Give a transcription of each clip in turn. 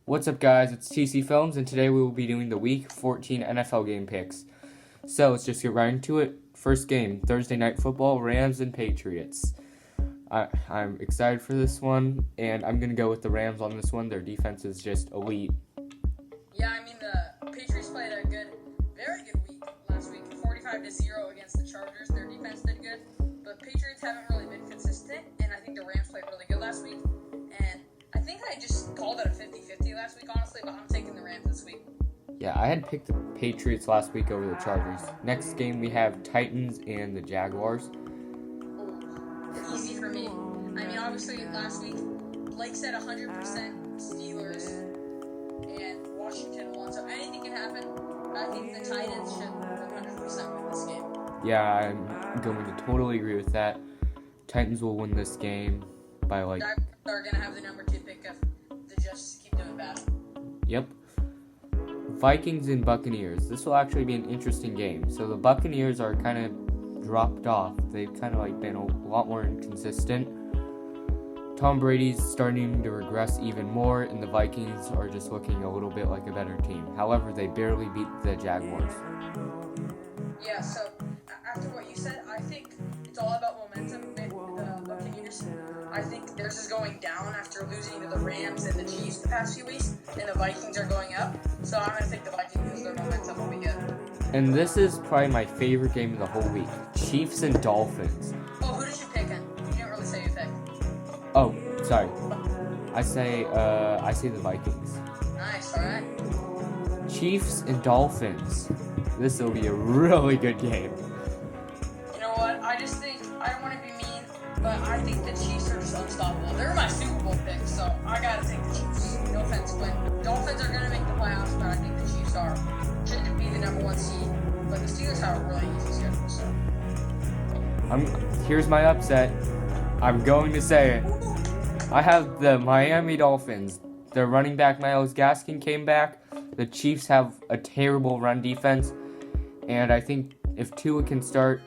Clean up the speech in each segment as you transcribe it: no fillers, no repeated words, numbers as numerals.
What's up, guys? It's TC Films, and today we will be doing the Week 14 NFL game picks. So let's just get right into it. First game, Thursday Night Football, Rams and Patriots. I'm excited for this one, and I'm going to go with the Rams on this one. Their defense is just elite. Yeah, I mean, the Patriots played a very good week last week, 45-0 against the Chargers. Their defense did good, but Patriots haven't really been consistent, and I think the Rams played really good last week. And I think I just called it a 50-50 last week, honestly, but I'm taking the Rams this week. Yeah, I had picked the Patriots last week over the Chargers. Next game, we have Titans and the Jaguars. Easy for me. I mean, obviously, last week, Blake said 100% Steelers, and Washington won, so anything can happen. I think the Titans should 100% win this game. Yeah, I'm going to totally agree with that. Titans will win this game by Jaguars are going to have the number 2 pick if the Jets keep doing bad. Yep. Vikings and Buccaneers. This will actually be an interesting game. So the Buccaneers are kind of dropped off. They've kind of been a lot more inconsistent. Tom Brady's starting to regress even more, and the Vikings are just looking a little bit like a better team. However, they barely beat the Jaguars. Yeah, so after what you said, I think it's all about momentum. The Buccaneers, I think theirs is going down after losing to the Rams and the Chiefs the past few weeks, and the Vikings are going up. So I'm going to think the Vikings lose their momentum will be good. And this is probably my favorite game of the whole week. Chiefs and Dolphins. Oh, who did you pick in? You didn't really say you picked. Oh, sorry. I say the Vikings. Nice, alright. Chiefs and Dolphins. This will be a really good game. You know what? I just think, I don't want to be mean, but I think the Chiefs are just unstoppable. They're my Super Bowl pick, so I gotta take the Chiefs. No offense, but Dolphins are gonna make the playoffs, but I think the Chiefs should be the number 1 seed. But the Steelers have a really easy schedule, so. Here's my upset. I'm going to say it. I have the Miami Dolphins. Their running back, Myles Gaskin, came back. The Chiefs have a terrible run defense. And I think if Tua can start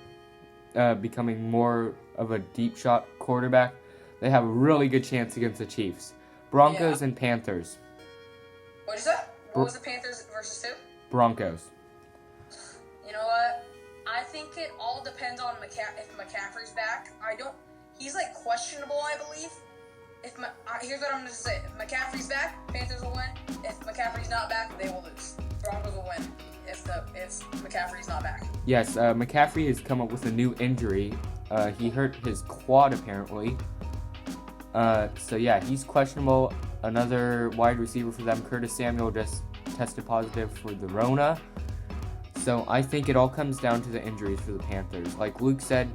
becoming more of a deep shot quarterback, they have a really good chance against the Chiefs. Broncos and Panthers. What is that? What was the Panthers versus who? Broncos. You know what? I think it all depends on if McCaffrey's back. He's questionable, I believe. Here's what I'm going to say. If McCaffrey's back, Panthers will win. If McCaffrey's not back, they will lose. Broncos will win if McCaffrey's not back. Yes, McCaffrey has come up with a new injury. He hurt his quad, apparently. So yeah, he's questionable. Another wide receiver for them, Curtis Samuel, just tested positive for the Rona. So I think it all comes down to the injuries for the Panthers. Like Luke said,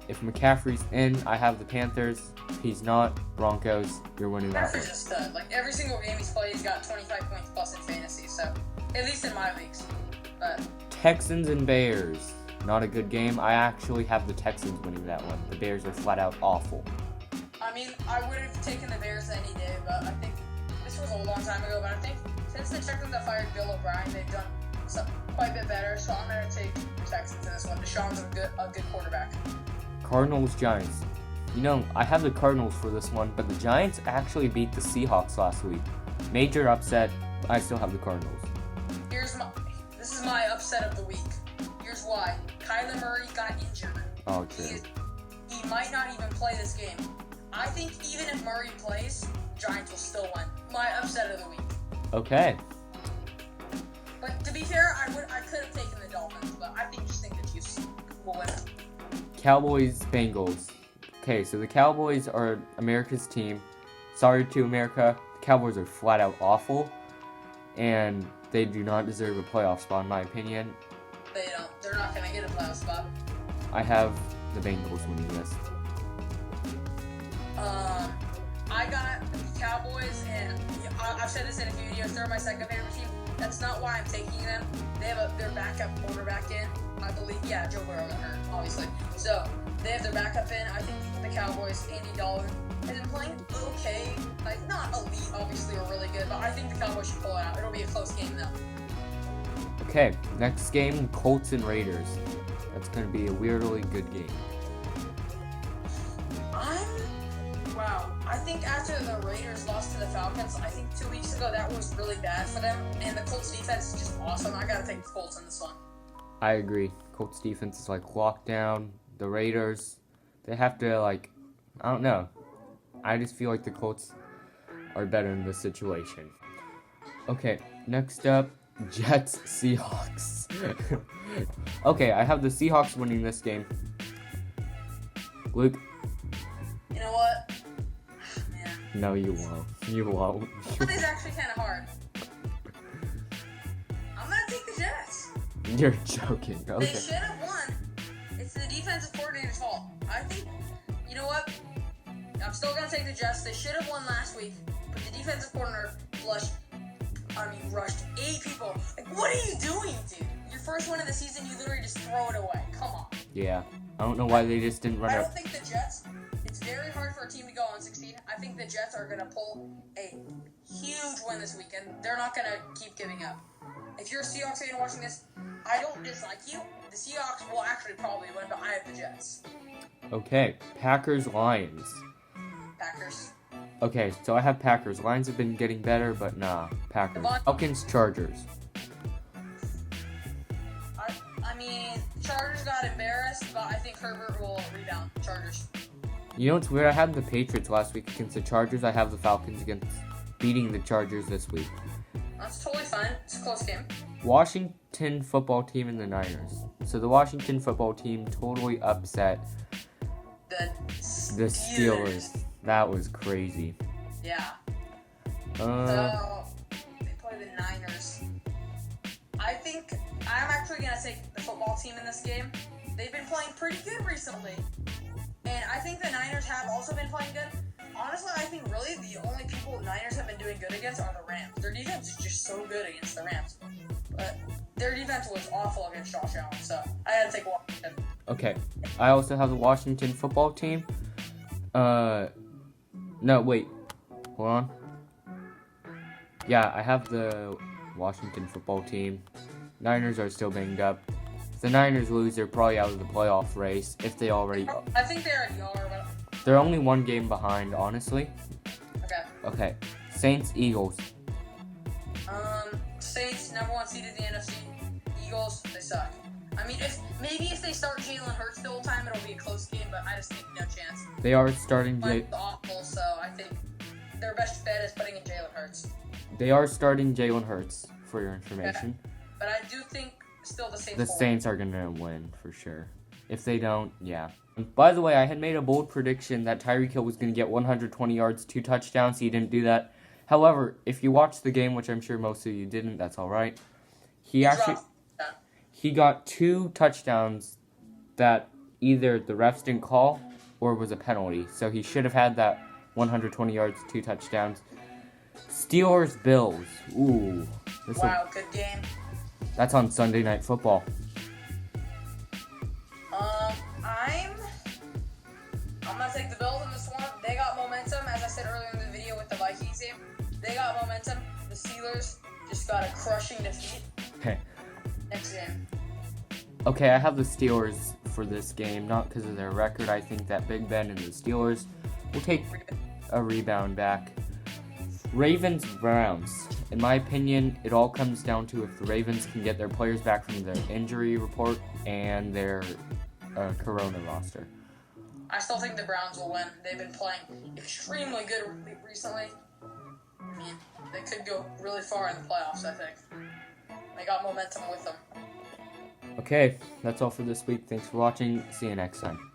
if McCaffrey's in, I have the Panthers. If he's not, Broncos, you're winning that one. McCaffrey's a stud. Every single game he's played, he's got 25 points plus in fantasy. So, at least in my leagues. But Texans and Bears. Not a good game. I actually have the Texans winning that one. The Bears are flat out awful. I mean, I would have taken the Bears any day, but I think this was a long time ago. But I think since the Texans have fired Bill O'Brien, they've done quite a bit better. So I'm going to take the Texans in this one. Deshaun's a good quarterback. Cardinals, Giants. I have the Cardinals for this one, but the Giants actually beat the Seahawks last week. Major upset. I still have the Cardinals. This is my upset of the week. Here's why. Kyler Murray got injured. Oh, true. He might not even play this game. I think even if Murray plays, Giants will still win. My upset of the week. Okay. But to be fair, I could have taken the Dolphins, but I just think the Chiefs will win. Cowboys, Bengals. Okay, so the Cowboys are America's team. Sorry to America, the Cowboys are flat out awful, and they do not deserve a playoff spot in my opinion. They don't. They're not going to get a playoff spot. I have the Bengals winning this. I got the Cowboys, and I've said this in a few videos. They're my second favorite team. That's not why I'm taking them. They have their backup quarterback in, I believe. Yeah, Joe Burrow got hurt, obviously. So they have their backup in. I think the Cowboys, Andy Dalton, has been playing okay. Not elite, obviously, or really good, but I think the Cowboys should pull it out. It'll be a close game, though. Okay, next game, Colts and Raiders. That's going to be a weirdly good game. Wow. I think think after the Raiders lost to the Falcons, I think 2 weeks ago, that was really bad for them. And the Colts defense is just awesome. I gotta take the Colts in this one. I agree. Colts defense is like locked down. The Raiders, they have to I don't know. I just feel like the Colts are better in this situation. Okay, next up, Jets Seahawks. Okay, I have the Seahawks winning this game. Luke. You know what? Man. No, you won't. You won't. That is actually kind of hard. I'm gonna take the Jets. You're joking. Okay. They should have won. It's the defensive coordinator's fault. I think, you know what? I'm still going to take the Jets. They should have won last week, but the defensive coordinator rushed 8 people. Like, what are you doing, dude? Your first win of the season, you literally just throw it away. Come on. Yeah. I don't know why they just didn't run I it. don't think the Jets, it's very hard for a team to go and succeed. I think the Jets are going to pull a huge win this weekend. They're not going to keep giving up. If you're a Seahawks fan watching this, I don't dislike you. The Seahawks will actually probably win, but I have the Jets. Okay, Packers Lions. Packers. Okay, so I have Packers. Lions have been getting better, but nah, Packers. Falcons Chargers. I mean, Chargers got embarrassed, but I think Herbert will rebound. Chargers. You know what's weird? I had the Patriots last week against the Chargers. I have the Falcons against beating the Chargers this week. That's totally fine. It's a close game. Washington football team and the Niners. So the Washington football team totally upset The Steelers. That was crazy. Yeah. So they play the Niners. I think I'm actually gonna take the football team in this game. They've been playing pretty good recently, and I think the Niners have also been playing good. Honestly, I think really the only people the Niners have been doing good against are the Rams. Their defense is just so good against the Rams. But their defense was awful against Josh Allen, so I had to take Washington. Okay. I also have the Washington football team. No, wait. Hold on. Yeah, I have the Washington football team. Niners are still banged up. If the Niners lose, they're probably out of the playoff race. If they already... I think they already are, but... They're only one game behind, honestly. Okay. Okay. Saints, Eagles. Saints, number 1 seed in the NFC. Eagles, they suck. I mean, if they start Jalen Hurts the whole time, it'll be a close game, but I just think no chance. They are starting... It's awful, so I think their best bet is putting in Jalen Hurts. They are starting Jalen Hurts, for your information. Okay. But I do think still the Saints The Saints are going to win, for sure. If they don't, yeah. By the way, I had made a bold prediction that Tyreek Hill was going to get 120 yards, 2 touchdowns. He didn't do that. However, if you watched the game, which I'm sure most of you didn't, that's all right. He got 2 touchdowns that either the refs didn't call or was a penalty. So he should have had that 120 yards, 2 touchdowns. Steelers, Bills. Ooh. Wow, good game. That's on Sunday Night Football. I'm going to take the Bills in this one. They got momentum, as I said earlier in the video with the Vikings game. They got momentum. The Steelers just got a crushing defeat. Okay. Next game. Okay, I have the Steelers for this game, not because of their record. I think that Big Ben and the Steelers will take a rebound back. Ravens, Browns. In my opinion, it all comes down to if the Ravens can get their players back from their injury report and their Corona roster. I still think the Browns will win. They've been playing extremely good recently. I mean, they could go really far in the playoffs, I think. They got momentum with them. Okay, that's all for this week. Thanks for watching. See you next time.